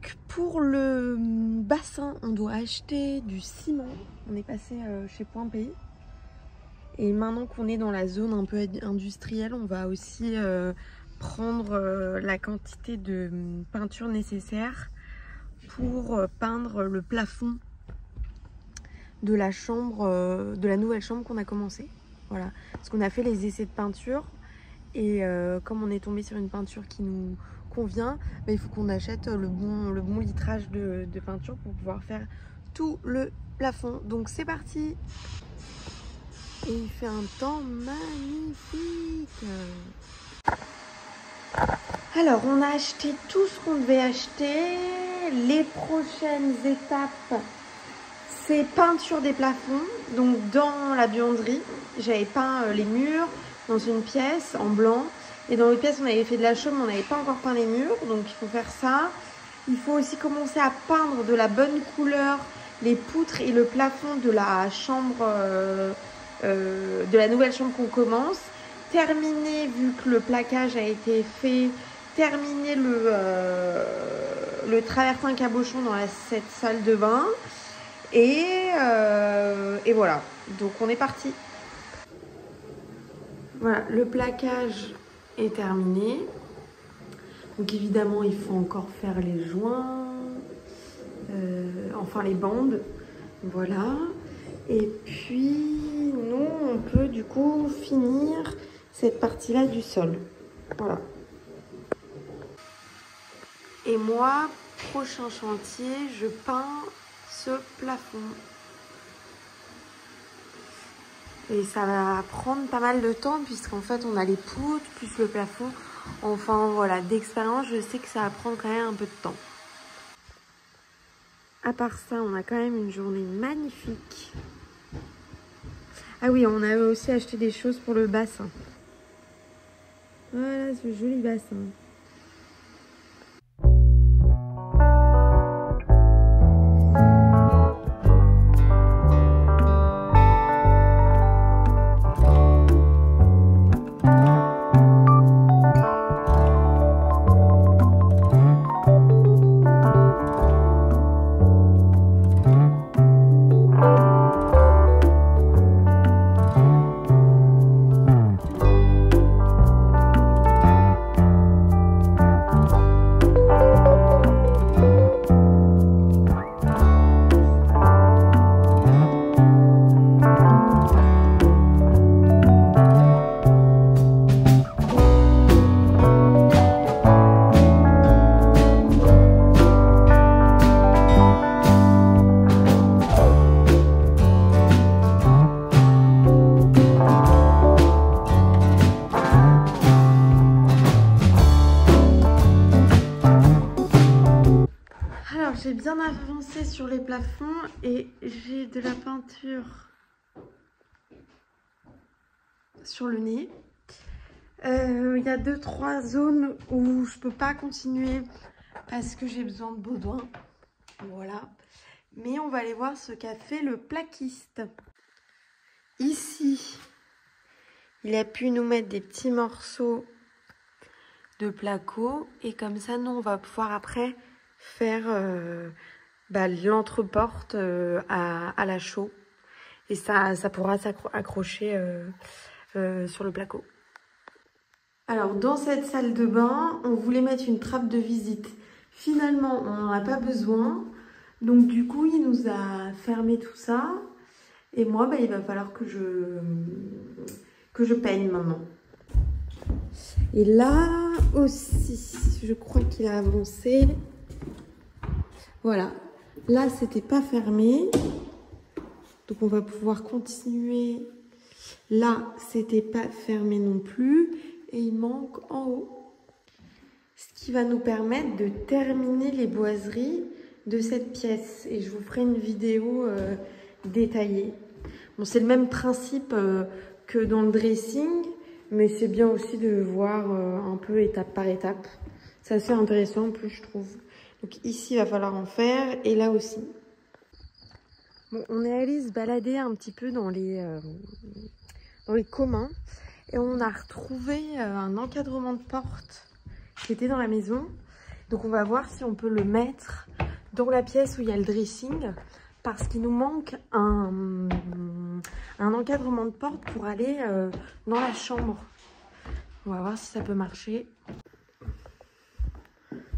Donc pour le bassin, on doit acheter du ciment. On est passé chez Point P. Et maintenant qu'on est dans la zone un peu industrielle, on va aussi prendre la quantité de peinture nécessaire pour peindre le plafond de la chambre, de la nouvelle chambre qu'on a commencé. Voilà, parce qu'on a fait les essais de peinture et comme on est tombé sur une peinture qui nous convient, bah, il faut qu'on achète le bon litrage de peinture pour pouvoir faire tout le plafond. Donc c'est parti. Et il fait un temps magnifique. Alors on a acheté tout ce qu'on devait acheter. Les prochaines étapes, c'est peinture des plafonds. Donc dans la buanderie, j'avais peint les murs dans une pièce en blanc. Et dans l'autre pièce, on avait fait de la chaume, mais on n'avait pas encore peint les murs. Donc il faut faire ça. Il faut aussi commencer à peindre de la bonne couleur les poutres et le plafond de la chambre, de la nouvelle chambre qu'on commence. Terminer, vu que le plaquage a été fait, terminer le travertin cabochon dans cette salle de bain. Et voilà, donc on est parti. Voilà, le plaquage est terminé. Donc évidemment, il faut encore faire les joints, enfin les bandes. Voilà. Et puis, nous, on peut du coup finir cette partie-là du sol. Voilà. Et moi, prochain chantier, je peins ce plafond. Et ça va prendre pas mal de temps puisqu'en fait on a les poutres plus le plafond. Enfin voilà, d'expérience je sais que ça va prendre quand même un peu de temps. À part ça, on a quand même une journée magnifique. Ah oui, on a aussi acheté des choses pour le bassin. Voilà ce joli bassin. J'ai bien avancé sur les plafonds et j'ai de la peinture sur le nez. Il y a 2-3 zones où je peux pas continuer parce que j'ai besoin de Baudouin. Voilà. Mais on va aller voir ce qu'a fait le plaquiste. Ici, il a pu nous mettre des petits morceaux de placo et comme ça, nous, on va pouvoir après faire l'entreporte à la chaux et ça pourra s'accrocher sur le placo. Alors dans cette salle de bain, on voulait mettre une trappe de visite. Finalement, on n'en a pas besoin. Donc du coup, il nous a fermé tout ça. Et moi, il va falloir que je peigne maintenant. Et là aussi, je crois qu'il a avancé. Voilà, là c'était pas fermé, donc on va pouvoir continuer. Là c'était pas fermé non plus et il manque en haut. Ce qui va nous permettre de terminer les boiseries de cette pièce et je vous ferai une vidéo détaillée. Bon, c'est le même principe que dans le dressing, mais c'est bien aussi de voir un peu étape par étape. C'est assez intéressant en plus je trouve. Donc ici, il va falloir en faire et là aussi. Bon, on est allé se balader un petit peu dans les communs et on a retrouvé un encadrement de porte qui était dans la maison. Donc on va voir si on peut le mettre dans la pièce où il y a le dressing, parce qu'il nous manque un encadrement de porte pour aller dans la chambre. On va voir si ça peut marcher.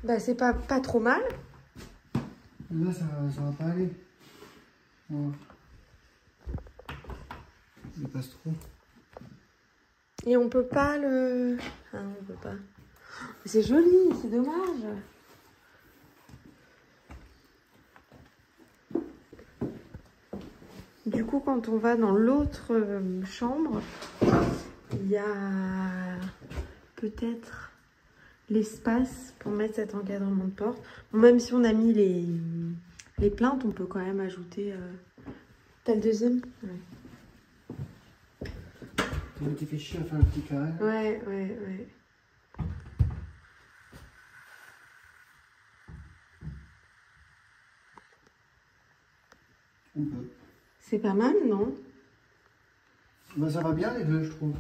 Bah c'est pas trop mal. Là ça va pas aller. Ouais. Il passe trop. Et on peut pas le... Ah on peut pas. C'est joli, c'est dommage. Du coup, quand on va dans l'autre chambre, il y a peut-être l'espace pour mettre cet encadrement de porte. Bon, même si on a mis les plaintes, on peut quand même ajouter... T'as le deuxième? Ouais. Tu fait chier à faire un petit carré. Ouais. On peut. C'est pas mal, non? Bah, ça va bien les deux, je trouve.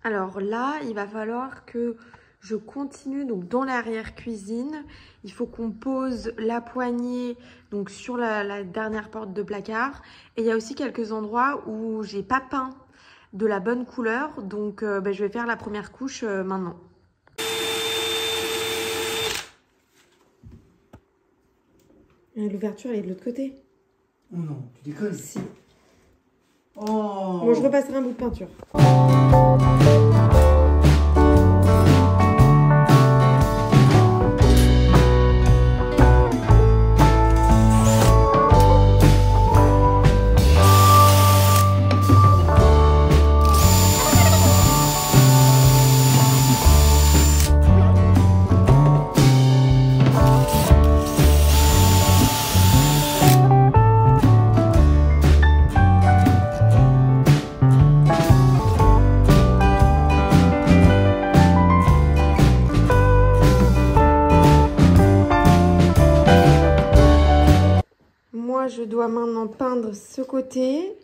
Alors là, il va falloir que je continue donc dans l'arrière-cuisine. Il faut qu'on pose la poignée donc sur la dernière porte de placard. Et il y a aussi quelques endroits où j'ai pas peint de la bonne couleur. Donc je vais faire la première couche maintenant. L'ouverture elle est de l'autre côté. Oh non, tu déconnes. Si. Oh. Bon, je repasserai un bout de peinture. Je dois maintenant peindre ce côté.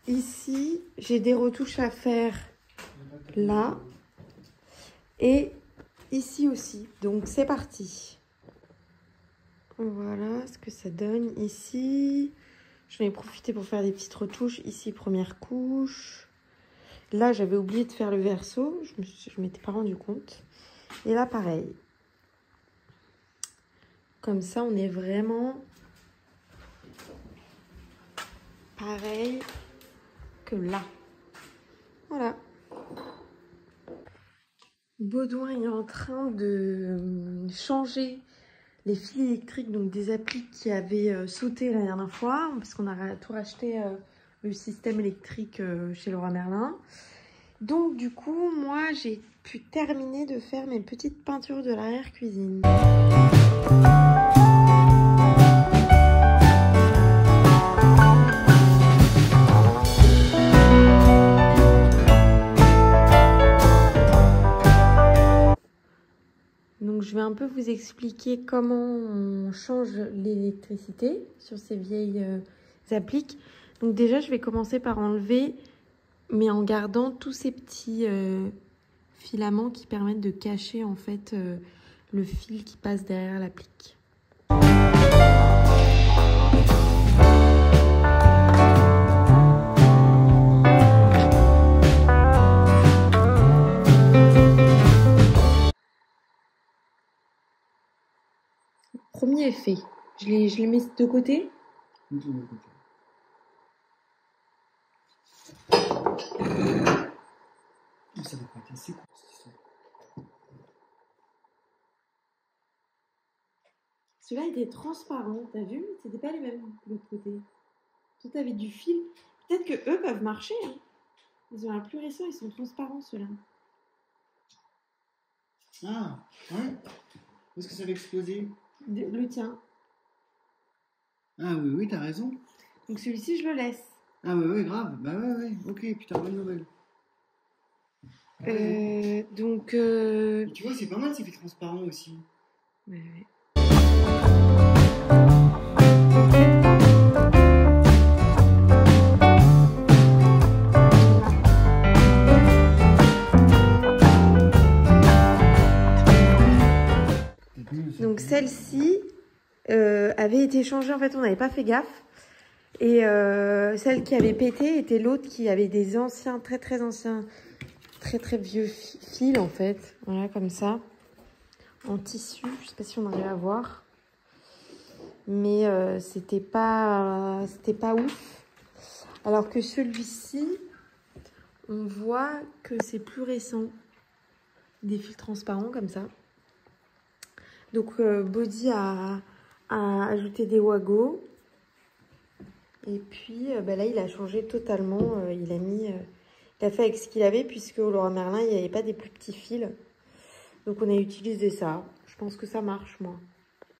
Ici, j'ai des retouches à faire là. Et ici aussi. Donc, c'est parti. Voilà ce que ça donne ici. J'en ai profité pour faire des petites retouches. Ici, première couche. Là, j'avais oublié de faire le verso. Je m'étais pas rendu compte. Et là, pareil. Comme ça, on est vraiment... pareil que là. Voilà. Baudouin est en train de changer les fils électriques, donc des applis qui avaient sauté la dernière fois, parce qu'on a tout racheté le système électrique chez Leroy Merlin. Donc du coup, moi j'ai pu terminer de faire mes petites peintures de l'arrière-cuisine. Donc je vais un peu vous expliquer comment on change l'électricité sur ces vieilles appliques. Donc déjà je vais commencer par enlever, mais en gardant tous ces petits filaments qui permettent de cacher en fait le fil qui passe derrière l'applique. Premier je les mets de côté. Ça va pas être assez court, cette histoire. Celui-là était transparent, t'as vu? C'était pas les mêmes de l'autre côté. Tout avait du fil. Peut-être que eux peuvent marcher. Hein. Ils ont un plus récent, ils sont transparents ceux-là. Ah, ouais. Où est-ce que ça va exploser? Le tien. Ah oui, oui, t'as raison. Donc celui-ci, je le laisse. Ah oui, grave. Bah ouais, ok, putain, bonne nouvelle. Donc... Et tu vois, c'est pas mal, c'est fait transparent aussi. Ouais, ouais. Donc celle-ci avait été changée, en fait on n'avait pas fait gaffe. Et celle qui avait pété était l'autre qui avait des anciens, très anciens, très vieux fils en fait. Voilà, comme ça. En tissu, je sais pas si on arrive à voir. Mais c'était pas ouf. Alors que celui-ci, on voit que c'est plus récent. Des fils transparents comme ça. Donc Body a ajouté des wagos. Et puis là il a changé totalement. Il a fait avec ce qu'il avait puisque au Leroy Merlin il n'y avait pas des plus petits fils. Donc on a utilisé ça. Je pense que ça marche moi.